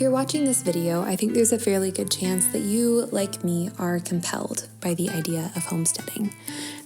If you're watching this video, I think there's a fairly good chance that you, like me, are compelled by the idea of homesteading.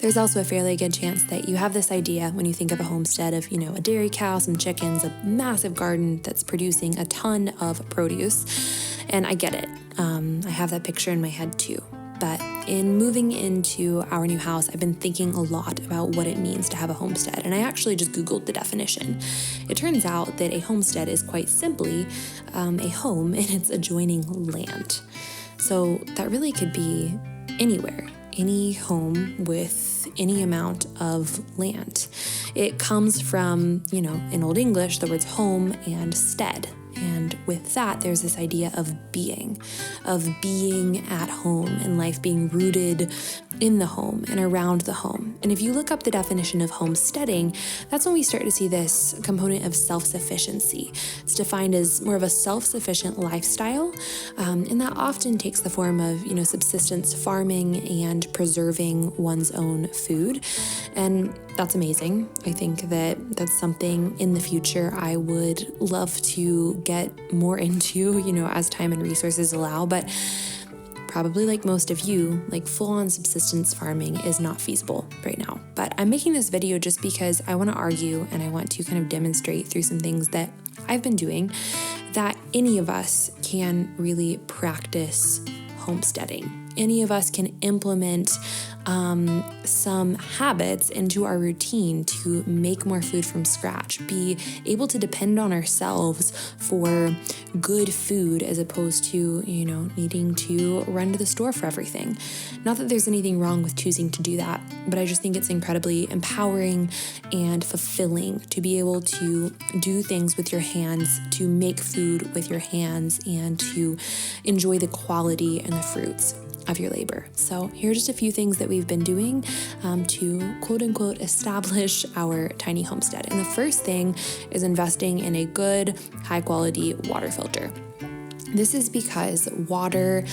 There's also a fairly good chance that you have this idea when you think of a homestead of, a dairy cow, some chickens, a massive garden that's producing a ton of produce. And I get it. I have that picture in my head too. But in moving into our new house, I've been thinking a lot about what it means to have a homestead. And I actually just Googled the definition. It turns out that a homestead is quite simply a home in its adjoining land. So that really could be anywhere, any home with any amount of land. It comes from, in Old English, the words home and stead. And with that, there's this idea of being at home and life being rooted in the home and around the home. And if you look up the definition of homesteading, that's when we start to see this component of self-sufficiency. It's defined as more of a self-sufficient lifestyle, and that often takes the form of, subsistence farming and preserving one's own food. And that's amazing. I think that that's something in the future I would love to get more into, as time and resources allow. But probably like most of you, full-on subsistence farming is not feasible right now. But I'm making this video just because I want to argue and I want to kind of demonstrate through some things that I've been doing that any of us can really practice homesteading. Any of us can implement some habits into our routine to make more food from scratch, be able to depend on ourselves for good food as opposed to, needing to run to the store for everything. Not that there's anything wrong with choosing to do that, but I just think it's incredibly empowering and fulfilling to be able to do things with your hands, to make food with your hands, and to enjoy the quality and the fruits of your labor. So here are just a few things that we've been doing to quote unquote establish our tiny homestead. And the first thing is investing in a good, high quality water filter. This is because water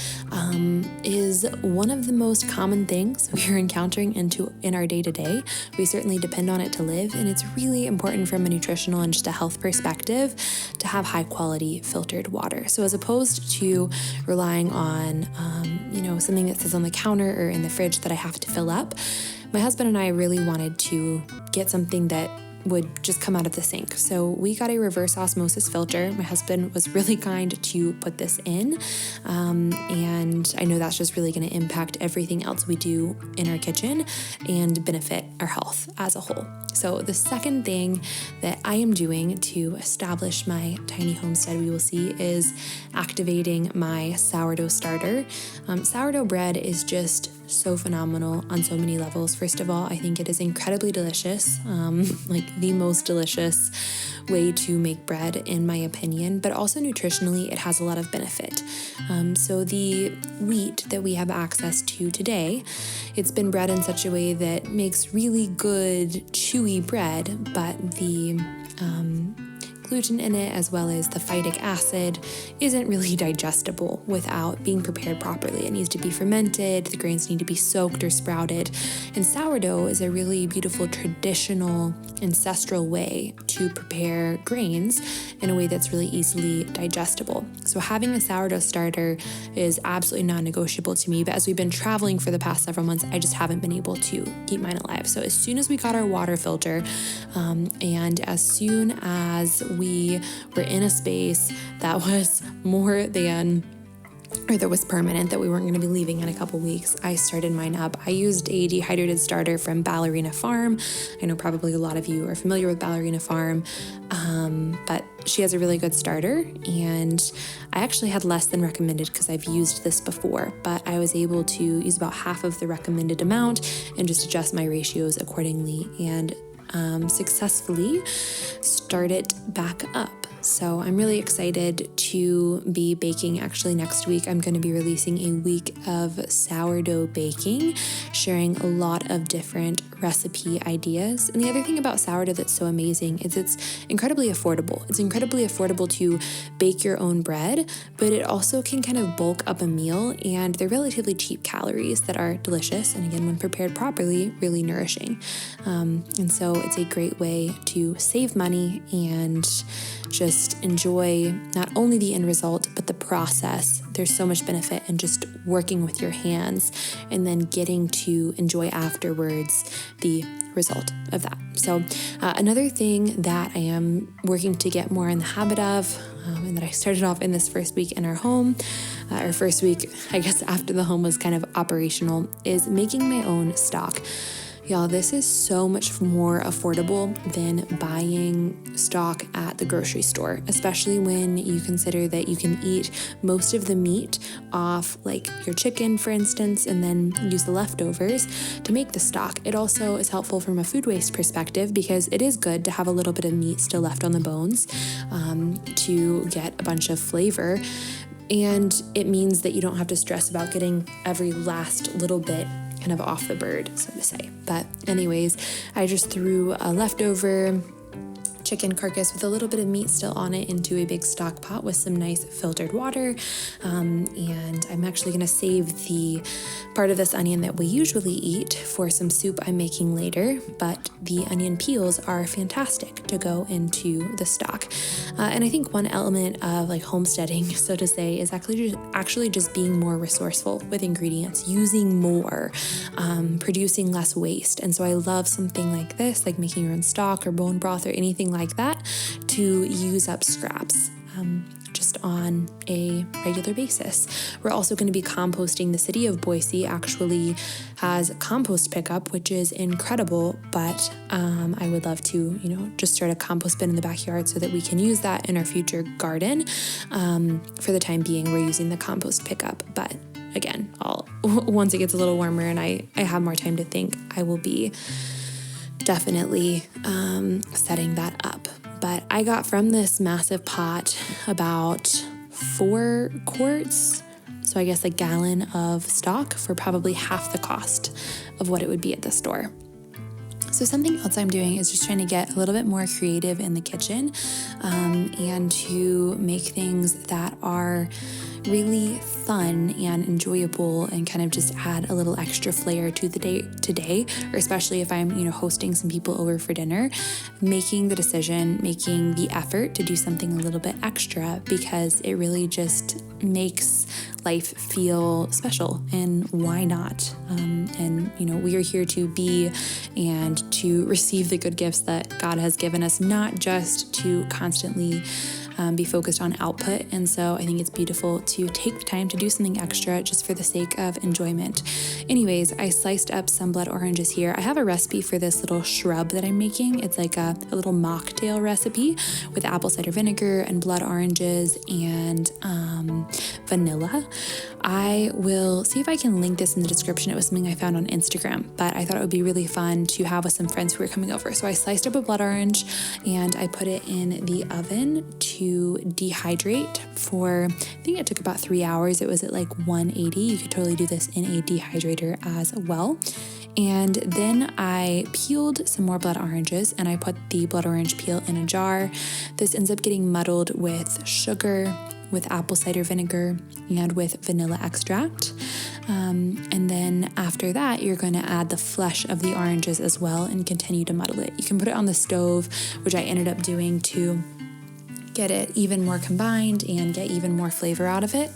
is one of the most common things we are encountering in our day-to-day. We certainly depend on it to live, and it's really important from a nutritional and just a health perspective to have high-quality filtered water. So as opposed to relying on, something that sits on the counter or in the fridge that I have to fill up, my husband and I really wanted to get something that would just come out of the sink. So we got a reverse osmosis filter. My husband was really kind to put this in. And I know that's just really going to impact everything else we do in our kitchen and benefit our health as a whole. So the second thing that I am doing to establish my tiny homestead, we will see, is activating my sourdough starter. Sourdough bread is just so phenomenal on so many levels. First of all, I think it is incredibly delicious, the most delicious way to make bread in my opinion, but also nutritionally it has a lot of benefit. So the wheat that we have access to today, it's been bred in such a way that makes really good chewy bread, but the gluten in it as well as the phytic acid isn't really digestible without being prepared properly. It needs to be fermented, the grains need to be soaked or sprouted, and sourdough is a really beautiful traditional ancestral way to prepare grains in a way that's really easily digestible. So having a sourdough starter is absolutely non-negotiable to me, but as we've been traveling for the past several months, I just haven't been able to keep mine alive. So as soon as we got our water filter, and as soon as we were in a space that was that was permanent, that we weren't going to be leaving in a couple weeks, I started mine up. I used a dehydrated starter from Ballerina Farm. I know probably a lot of you are familiar with Ballerina Farm, but she has a really good starter, and I actually had less than recommended because I've used this before, but I was able to use about half of the recommended amount and just adjust my ratios accordingly and successfully start it back up. So I'm really excited to be baking. Actually, next week, I'm going to be releasing a week of sourdough baking, sharing a lot of different recipe ideas. And the other thing about sourdough that's so amazing is it's incredibly affordable. It's incredibly affordable to bake your own bread, but it also can kind of bulk up a meal, and they're relatively cheap calories that are delicious. And again, when prepared properly, really nourishing. And so it's a great way to save money and just just enjoy not only the end result, but the process. There's so much benefit in just working with your hands and then getting to enjoy afterwards the result of that. So another thing that I am working to get more in the habit of, and that I started off in this first week in our home, or first week, I guess, after the home was kind of operational, is making my own stock. Y'all, this is so much more affordable than buying stock at the grocery store, especially when you consider that you can eat most of the meat off like your chicken, for instance, and then use the leftovers to make the stock. It also is helpful from a food waste perspective because it is good to have a little bit of meat still left on the bones to get a bunch of flavor. And it means that you don't have to stress about getting every last little bit kind of off the bird, so to say. But anyways, I just threw a leftover chicken carcass with a little bit of meat still on it into a big stock pot with some nice filtered water. And I'm actually going to save the part of this onion that we usually eat for some soup I'm making later, but the onion peels are fantastic to go into the stock. And I think one element of like homesteading, so to say, is actually just being more resourceful with ingredients, using more, producing less waste. And so I love something like this, like making your own stock or bone broth or anything like that, to use up scraps just on a regular basis. We're also going to be composting. The city of Boise actually has a compost pickup, which is incredible, but I would love to, just start a compost bin in the backyard so that we can use that in our future garden. For the time being, we're using the compost pickup, but again, once it gets a little warmer and I have more time to think, I will be definitely setting that up. But I got from this massive pot about 4 quarts, so I guess a gallon of stock for probably half the cost of what it would be at the store. So something else I'm doing is just trying to get a little bit more creative in the kitchen and to make things that are really fun and enjoyable and kind of just add a little extra flair to the day today, or especially if I'm, hosting some people over for dinner, making the effort to do something a little bit extra, because it really just makes life feel special, and why not? We are here to be and to receive the good gifts that God has given us, not just to constantly be focused on output. And so I think it's beautiful to take the time to do something extra just for the sake of enjoyment. Anyways, I sliced up some blood oranges here. I have a recipe for this little shrub that I'm making. It's like a little mocktail recipe with apple cider vinegar and blood oranges and vanilla. I will see if I can link this in the description. It was something I found on Instagram, but I thought it would be really fun to have with some friends who were coming over. So I sliced up a blood orange and I put it in the oven to dehydrate for, I think it took about 3 hours. It was at like 180. You could totally do this in a dehydrator as well. And then I peeled some more blood oranges and I put the blood orange peel in a jar. This ends up getting muddled with sugar, with apple cider vinegar, and with vanilla extract. And then after that, you're going to add the flesh of the oranges as well and continue to muddle it. You can put it on the stove, which I ended up doing to get it even more combined and get even more flavor out of it.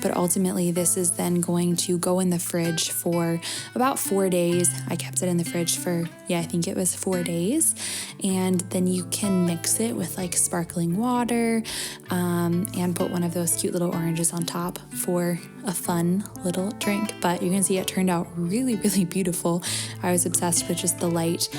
But ultimately, this is then going to go in the fridge for about 4 days. I kept it in the fridge for, I think it was 4 days. And then you can mix it with like sparkling water and put one of those cute little oranges on top for a fun little drink. But you can see it turned out really, really beautiful. I was obsessed with just the light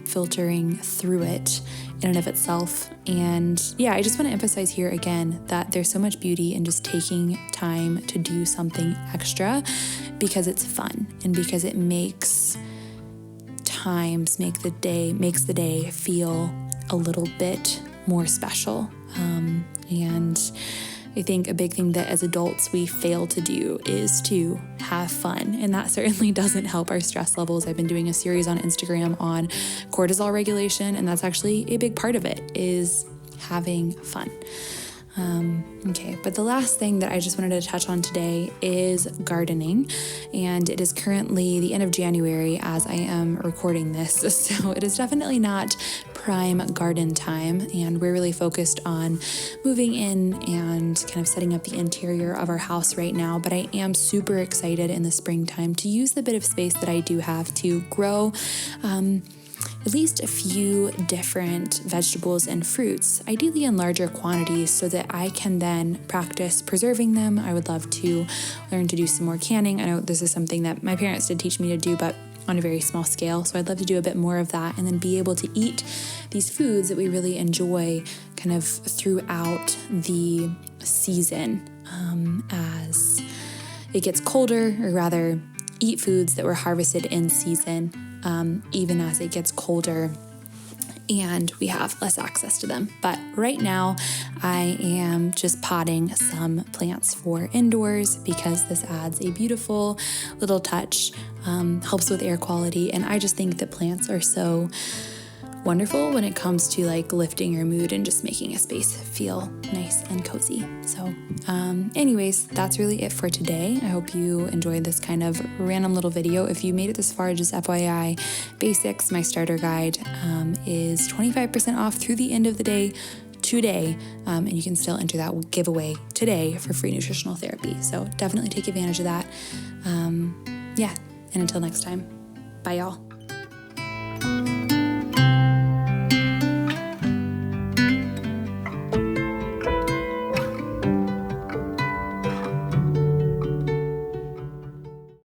filtering through it in and of itself. And I just want to emphasize here again that there's so much beauty in just taking time to do something extra, because it's fun and because it makes the day feel a little bit more special. And I think a big thing that as adults we fail to do is to have fun, and that certainly doesn't help our stress levels. I've been doing a series on Instagram on cortisol regulation, and that's actually a big part of it, is having fun. Okay, but the last thing that I just wanted to touch on today is gardening, and it is currently the end of January as I am recording this, so it is definitely not prime garden time, and we're really focused on moving in and kind of setting up the interior of our house right now, but I am super excited in the springtime to use the bit of space that I do have to grow at least a few different vegetables and fruits, ideally in larger quantities, so that I can then practice preserving them. I would love to learn to do some more canning. I know this is something that my parents did teach me to do, but on a very small scale. So I'd love to do a bit more of that and then be able to eat these foods that we really enjoy kind of throughout the season as it gets colder, or rather eat foods that were harvested in season even as it gets colder and we have less access to them. But right now I am just potting some plants for indoors because this adds a beautiful little touch, helps with air quality, and I just think that plants are so wonderful when it comes to like lifting your mood and just making a space feel nice and cozy. So anyways, that's really it for today. I hope you enjoyed this kind of random little video. If you made it this far, just FYI, Basics, my starter guide, is 25% off through the end of the day today, and you can still enter that giveaway today for free nutritional therapy. So definitely take advantage of that. And until next time, bye y'all.